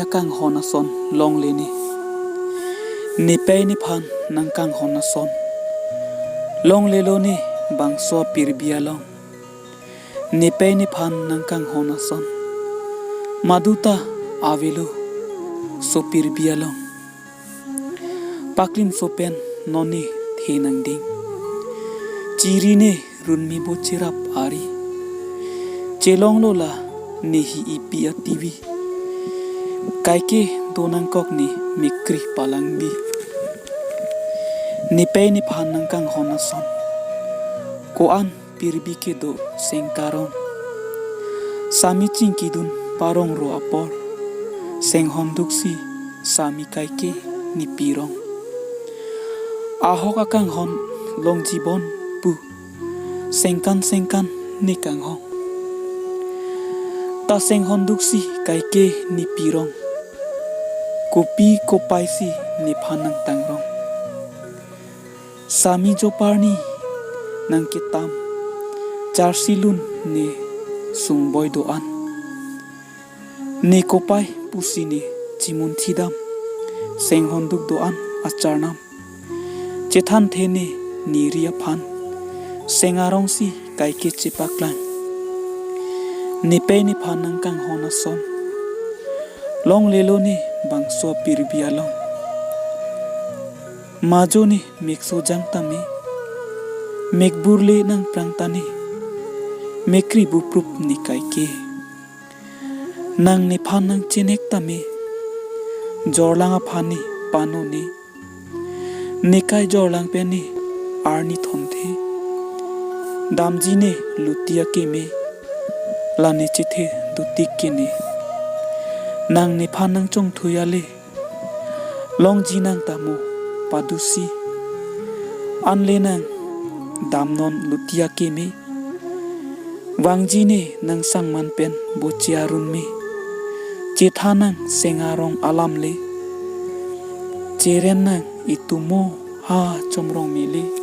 ya kang honason long leni ni pe ni phan nang kang honason long lelo ni bang so pirbia long ni pe ni phan nang kang honason maduta avelo so pirbia long paklin so pen noni the nang ding chiri ne runmi bo chirap ari chelong lola ni hi ipi a tv kaike donang kok ni mikri palangbi ni pe ni phan nang kang honason ko an pirbi ke do sengkarong sami chingkidun parong ro apor seng honduksi sami kaike ni pirong ahok akang hon long jibon pu sengkan ni kang hong ta seng honduksi kaike ni pirong kopi kopaisi ni phanang tangrong sami joparni nang kitam charsilun ni sungboy doan ni kopai pusini chimun thidam seng honduk doan acharnam chethan thene ni ria phan sengarong si kaike chipaklang ni pe ni phan nang kang honason long lelo ni bangso pirbia long majo ni mekso jangtame mekburle nang prangtani mekri buprup ni kaike nang ni phan nang chinek tame jorlanga phani pano ni nikai jorlang pe ni arni thonthe damji ne lutia ke me lani chithe dutik ke ne nang ni phan nang chong thuyale long ji nang tamo padusi anle nang damnon lutia ke me wangji ne nang sangman pen bochiarun me chethanang sengarong alamle cheren nang itumo ha chomrong mele